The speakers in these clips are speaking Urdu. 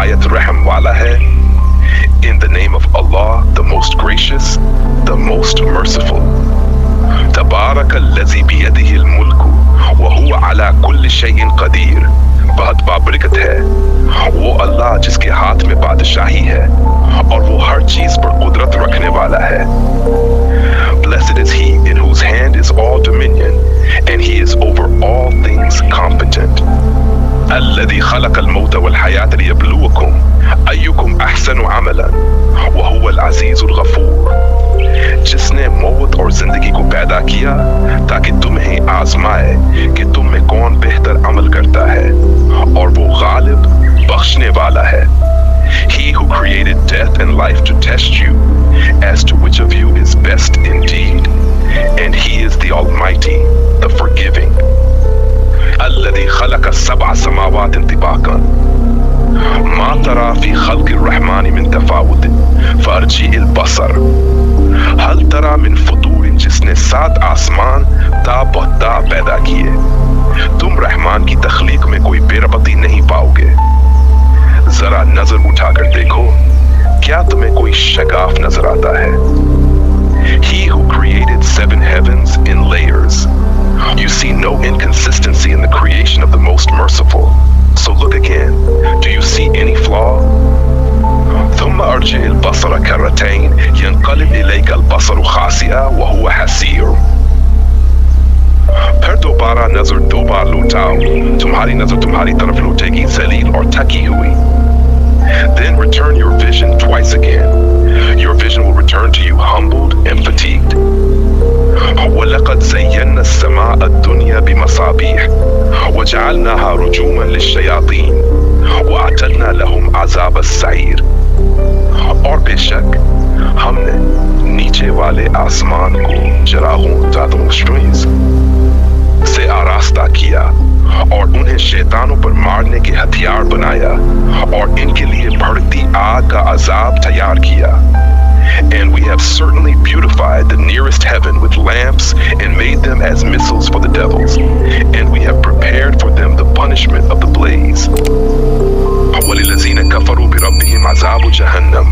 نہایت رحم والا ہے. In the name of Allah, the most gracious, the most merciful. تبارک الذی بیدہ الملک وہو علی کل شیء قدیر. بہت بابرکت ہے وہ اللہ جس کے ہاتھ میں بادشاہی ہے اور وہ ہر چیز پر قدرت رکھنے والا ہے. Blessed is he in whose hand is all dominion and he is over all things competent. الذي خلق الموت والحياة ليبلوكم أيكم أحسن عملا وهو العزيز الغفور. جس نے موت اور زندگی کو پیدا کیا تاکہ تمہیں آزمائے کہ تم میں کون بہتر عمل کرتا ہے اور وہ غالب بخشنے والا ہے. He who created death and life to test you as to which of you is best indeed, and he is the Almighty, the Forgiving. الذي خلق سبع سماوات طباقا ما ترى في خلق الرحمن من تفاوت فارجع البصر هل ترى من فطور. جس نے 7 آسمان تا بہتا پیدا کیے تم رحمان کی تخلیق میں کوئی بے ربطی نہیں پاؤ گے. ذرا نظر اٹھا کر دیکھو کیا تمہیں کوئی شگاف نظر آتا ہے. He who created 7 heavens in layers. You see no inconsistency in the creation of the most merciful. So look again. Do you see any flaw? ثم أرجع البصر كرتين ينقلب إليك البصر خاسئا وهو حسير. پھر دوبارہ نظر 2 بار لوٹاؤ تمہاری نظر تمہاری طرف لوٹے گی ذلیل اور تھکی ہوئی. Then return your vision twice again. Your vision will return to you humbled and fatigued. وَلَقَدْ زَيَّنَّا السَّمَاءَ الدُّنْيَا بِمَصَابِيحَ وَجَعَلْنَاهَا رُجُومًا لِلشَّيَاطِينِ وَأَعْتَدْنَا لَهُمْ عَذَابَ السَّعِيرِ. اور بے شک ہم نے نیچے والے آسمان کو چراغوں زادوں سے آراستہ کیا اور انہیں شیطانوں پر مارنے کے ہتھیار بنایا اور ان کے لیے بھڑکتی آگ کا عذاب تیار کیا. And we have certainly beautified the nearest heaven with lamps and made them as missiles for the devils. And we have prepared for them the punishment of the blaze. وَلِلَّذِينَ كَفَرُوا بِرَبِّهِمْ عَذَابُ جَهَنَّمَ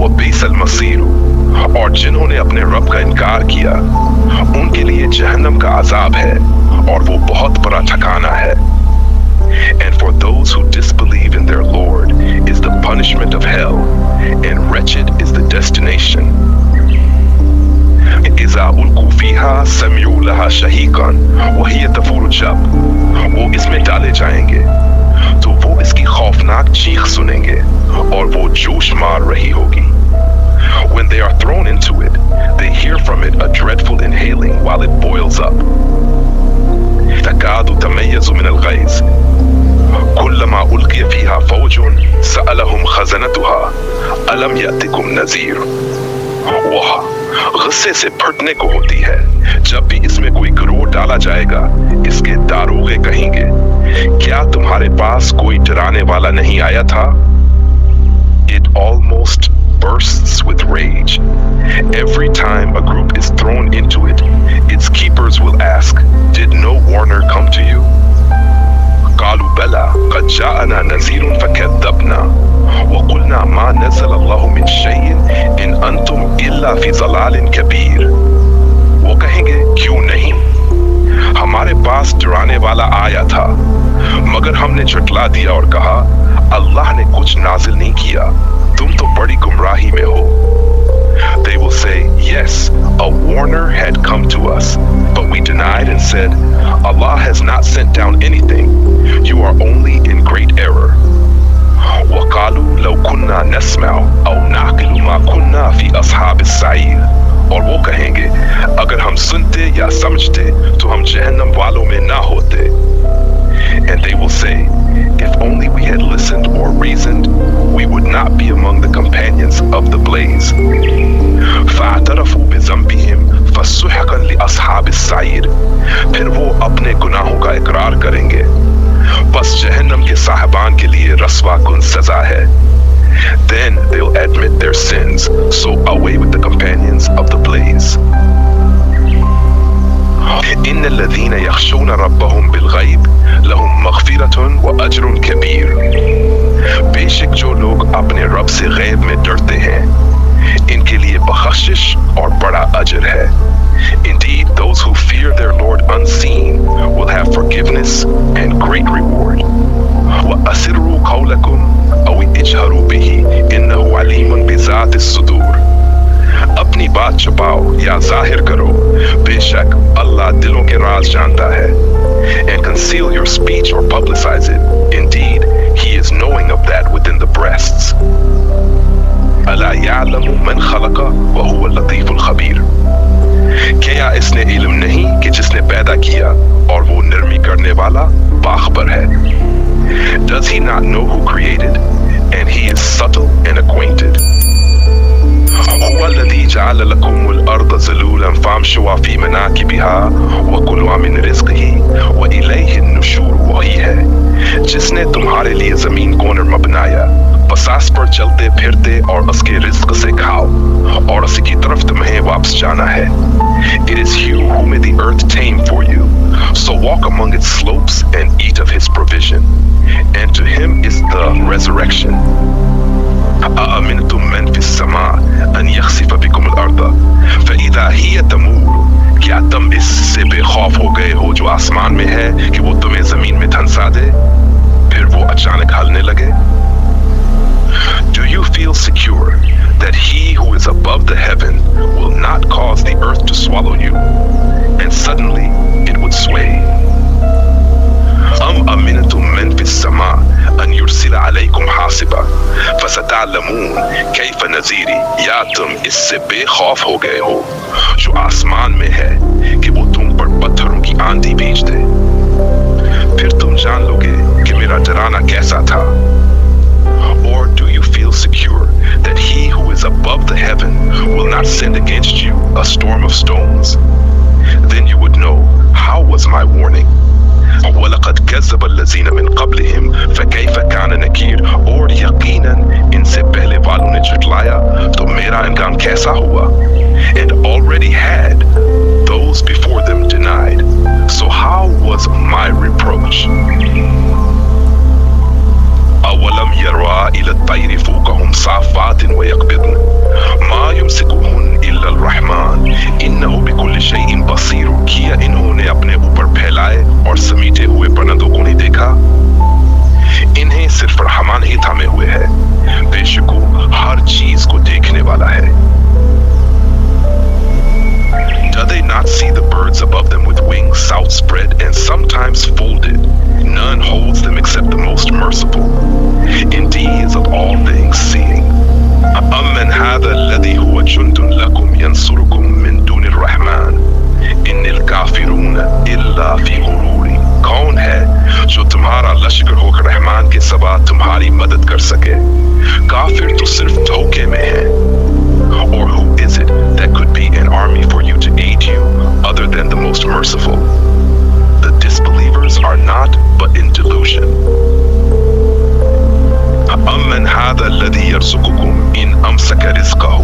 وَبِئْسَ الْمَصِيرُ. اور جنہوں نے اپنے رب کا انکار کیا ان کے لیے جہنم کا عذاب ہے اور وہ بہت بڑا ٹھکانہ ہے. And for those who disbelieve in their Lord is the punishment of hell, and wretched is the destination. إِذَا أُلْقُوا فِيهَا سَمِعُوا لَهَا شَهِيقًا وَهِيَ تَفُورُ جَبْ. وہ اس میں ڈالے جائیں گے تو وہ اس کی خوفناک چیخ سنیں گے اور وہ جوش مار رہی ہوگی. When they are thrown into it, they hear from it a dreadful inhaling while it boils up. تكاد تميز من الغيظ كلما ألقي فيها فوج سألهم خزنتها ألم يأتكم نذير. وہ غصے سے پھٹنے کو ہوتی ہے جب بھی اس میں کوئی گروہ ڈالا جائے گا. اس کے داروغے کہیں گے کیا تمہارے پاس کوئی ڈرانے والا نہیں آیا تھا. It almost bursts with rage. Every time a group is thrown into it, its keepers will ask, did no warner come to you? قالوا بلى قد جاءنا نذير فكذبنا وقلنا ما نزل الله من شيء إن أنتم إلا في ضلال كبير. وہ کہیں گے کیوں نہیں ہمارے پاس ڈرانے والا آیا تھا مگر ہم نے جھٹلا دیا اور کہا اللہ نے کچھ نازل نہیں کیا تم تو بڑی گمراہی میں ہو. They will say, yes, a warner had come to us, but we denied and said, Allah has not sent down anything. You are only in great error. وَقَالُوا لَوْ كُنَّا نَسْمَعُ أَوْ نَعْقِلُ مَا كُنَّا فِي أَصْحَابِ السَّعِيرِ. اور وہ کہیں گے اگر ہم سنتے یا سمجھتے تو ہم جہنم والوں میں نہ ہوتے. And they will say, if only we had listened or reasoned, we would not be among the companions of the blaze. فَاعْتَرَفُوا بِذَنبِهِمْ فَسُحْقًا لِأَصْحَابِ السَّعِيرِ. پھر وہ اپنے گناہوں کا اقرار کریں گے بس جہنم کے صاحبان کے لیے رسوا کن سزا ہے. Then they'll admit their sins, so away with the companions of the blaze. إن الذين يخشون ربهم بالغيب لهم مغفرة وأجر كبير. بے شک جو لوگ اپنے رب سے غیب میں ڈرتے ہیں ان کے لیے بخشش اور بڑا اجر ہے. Indeed, those who fear their Lord unseen will have forgiveness and great reward. وَأَسِرُّوا قَوْلَكُمْ أَوْ اجْهَرُوا بِهِ إِنَّهُ عَلِيمٌ بِذَاتِ الصُّدُورِ. اپنی بات چھپاؤ یا ظاہر کرو، بے شک اللہ دلوں کے راز جانتا ہے. And conceal your speech or publicize it. Indeed, He is knowing of that within the breasts. أَلَا يَعْلَمُ مَنْ خَلَقَ وَهُوَ اللَّطِيفُ الْخَبِيرُ. کیا اس نے علم نہیں کہ جس نے پیدا کیا اور وہ نرمی کرنے والا باخبر ہے؟ Does he not know who created? And he is subtle and acquainted. هو الذي جعل لكم الأرض ذلولا فامشوا في مناكبها وكلوا من رزقه وإليه النشور. وہی ہے جس نے تمہارے لیے زمین کو نرم بنایا، بس اس پر چلتے پھرتے اور اس کے رزق سے کھاؤ اور اس کی طرف تمہیں واپس جانا ہے. It is you who made the earth tame for you, so walk among its slopes and eat of his provision, and to him is the resurrection. أَأَمِنْتُمْ مَنْ فِي السَّمَاءِ أَنْ يَخْسِفَ بِكُمُ الْأَرْضَ فَإِذَا هِيَ تَمُورُ. کیا تم اس سے بے خوف ہو گئے ہو جو آسمان میں ہے کہ وہ تمہیں زمین میں دھنسا دے پھر وہ اچانک ہلنے لگے؟ Do you feel secure that he who is above the heaven will not cause the earth to swallow you, and suddenly it would sway? أَمْ أَمِنْتُمْ مَنْ فِي السَّمَاءِ أَنْ يُرْسِلَ عَلَيْكُمْ حَاصِبًا فَسَتَعْلَمُونَ كَيْفَ نَذِيرِ. یا تم اس سے بے خوف ہو گئے ہو جو آسمان میں ہے کہ وہ تم پر پتھروں کی آندھی بھیج دے، پھر تم جان لو گے کہ میرا ڈرانا کیسا تھا. Or do you feel secure that he who is above the heaven will not send against you a storm of stones? Then you would know how was my warning. وَلَقَدْ كَذَّبَ الَّذِينَ مِنْ قَبْلِهِمْ فَكَيْفَ كَانَ نَكِيرٌ. اور یقیناً ان سے پہلے والوں نے جھٹلایا تو میرا انجام کیسا ہوا. And already had those before them denied. So how was my reproach? أَوَلَمْ يَرَوْا إِلَى الطَّيْرِ فَوْقَهُمْ صَافَّاتٍ وَيَقْبِضْنَ مَا يُمْسِكُهُنَّ إِلَّا الرَّحْمَنُ إِنَّهُ بِكُلِّ شَيْءٍ بَصِيرٌ. کیا انہوں نے اپنے اوپر پھیلائے اور سمیٹے ہوئے پرندوں کو نہیں دیکھا؟ انہیں صرف رحمان ہی تھامے ہوئے ہے، بے شک وہ ہر چیز کو دیکھنے والا ہے. Do they not see the birds above them with wings outspread and sometimes folded? None holds them except the most merciful. Indeed, He is of all things seeing. أَمَّنْ هَذَا الَّذِي هُوَ جُنْدٌ لَكُمْ يَنْصُرُكُمْ مِنْ دُونِ الرَّحْمَنِ إِنِ الْكَافِرُونَ إِلَّا فِي غُرُورٍ. کون ہے جو تمہارا لشکر ہو کر رحمان کے سوا تمہاری مدد کر سکے؟ کافر تو صرف دھوکے میں ہیں. Or who is it that could be an army for you to aid you other than the most merciful? The disbelievers are not but in delusion. أَمَّنْ هَذَا الَّذِي يَرْزُقُكُمْ إِنْ أَمْسَكَ رِزْقَهُ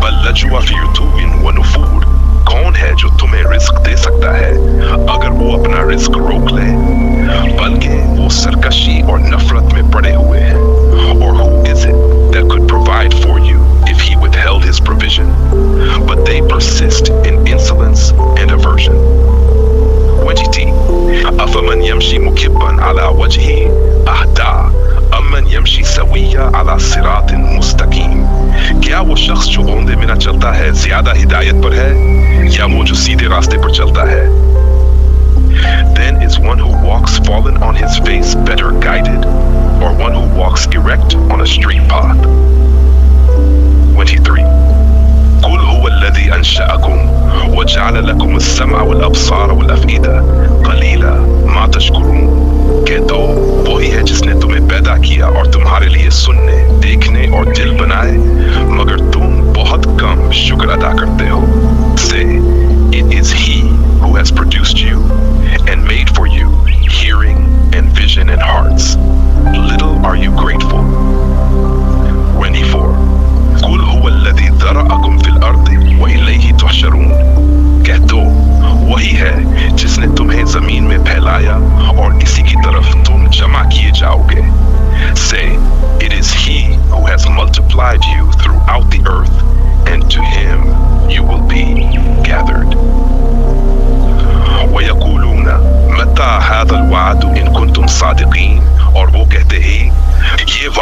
بَلْ لَجُّوا فِي عُتُوٍّ وَنُفُورٍ. کون ہے جو تمہیں رزق دے سکتا ہے اگر وہ اپنا رزق روک لے؟ بلکہ وہ سرکشی اور نفرت میں پڑے ہوئے ہیں. Or who is it that could provide for you if he withheld his provision? But they persist in insolence and aversion. وجهتي أفمن يمشي مكبا على وجهه أهدى أمن يمشي سويا على صراط مستقيم. کیا وہ شخص جو اوندے میں نہ چلتا ہے زیادہ ہدایت پر ہے یا وہ جو سیدھے راستے پر چلتا ہے؟ Then is one who walks fallen on his face better guided, or one who walks erect on a straight path? 23. قل هو الذي أنشأكم وجعل لكم السمع والأبصار والأفئدة قليلا ما تشكرون. کہہ دو وہی ہے جس نے تمہیں پیدا کیا اور تمہارے لیے سننے، دیکھنے اور دل بنائے، مگر تم بہت کم شکر ادا کرتے ہو. Say, it is He who has produced you and made for you hearing and vision and hearts. Little are you grateful. 24. قل هو الذي ذرأكم في الأرض وإليه تحشرون. کہہ دو وہی ہے جس نے تمہیں زمین میں پھیلایا اور اسی کی طرف تم جمع کیے جاؤ گے. Say,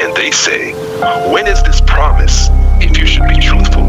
And they say, when is this promise if you should be truthful?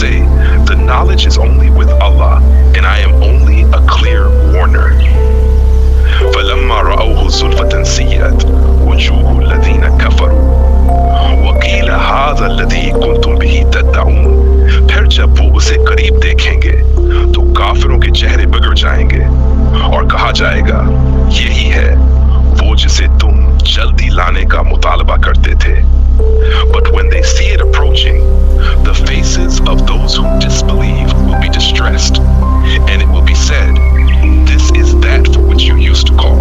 Say, the knowledge is only with Allah and I am only a clear warner. فلما رأوه زلفة سيئت وجوه الذين كفروا وقيل هذا الذي كنتم به تدعون۔ پھر جب وہ اسے قریب دیکھیں گے تو کافروں کے چہرے بگڑ جائیں گے اور کہا جائے گا یہی ہے وہ جسے تم جلدی لانے کا مطالبہ کرتے تھے۔ But when they see it approaching, the faces of those who disbelieve will be distressed, and it will be said, this is that for which you used to call.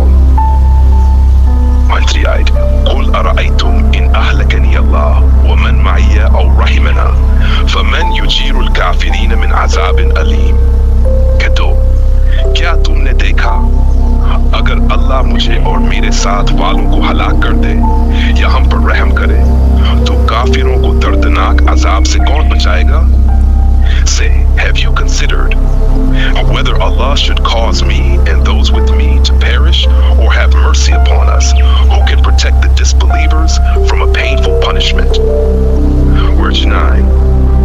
138 قل أرأيتم إن أهلكني الله ومن معي أو رحمنا فمن يجير الكافرين من عذاب أليم۔ کہہ دو کیا تم نے دیکھا اگر اللہ مجھے اور میرے ساتھ والوں کو ہلاک کر دے یا ہم پر رحم کرے تو کافروں کو دردناک عذاب سے کون بچائے گا؟ Say, have you considered whether Allah should cause me and those with me to perish or have mercy upon us, who can protect the disbelievers from a painful punishment? Verse 9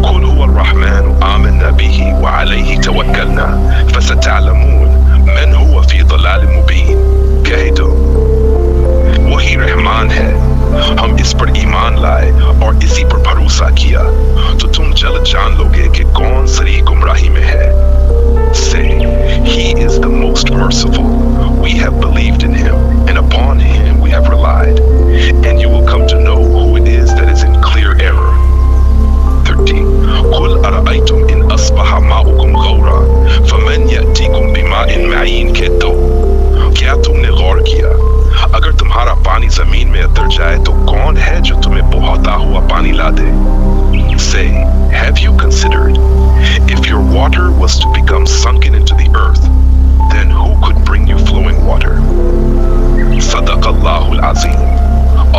قل هو الرحمن آمنا به وعليه توكلنا فستعلمون من هو في ضلال مبين۔ کہہ دو وہی رحمان ہے، ہم اس پر ایمان لائے اور اسی پر بھروسہ کیا تو تم جلد جان لوگے کہ کون صریح گمراہی میں ہے۔ Say, he is the most merciful, we have believed in him and upon him we have relied, and you will come to know who it is that is in clear error۔ 13 قل أرأيتم إن أصبح ماؤكم غورا فمن يأتيكم بماء معين۔ کہہ دو کیا تم نے غور کیا اگر تمہارا پانی زمین میں اتر جائے تو کون ہے جو تمہیں بہتا ہوا پانی لا دے؟ Say, have you considered if your water was to become sunken into the earth, then who could bring you flowing water? Sadaq Allahul Azim.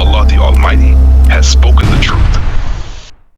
Allah the Almighty has spoken the truth.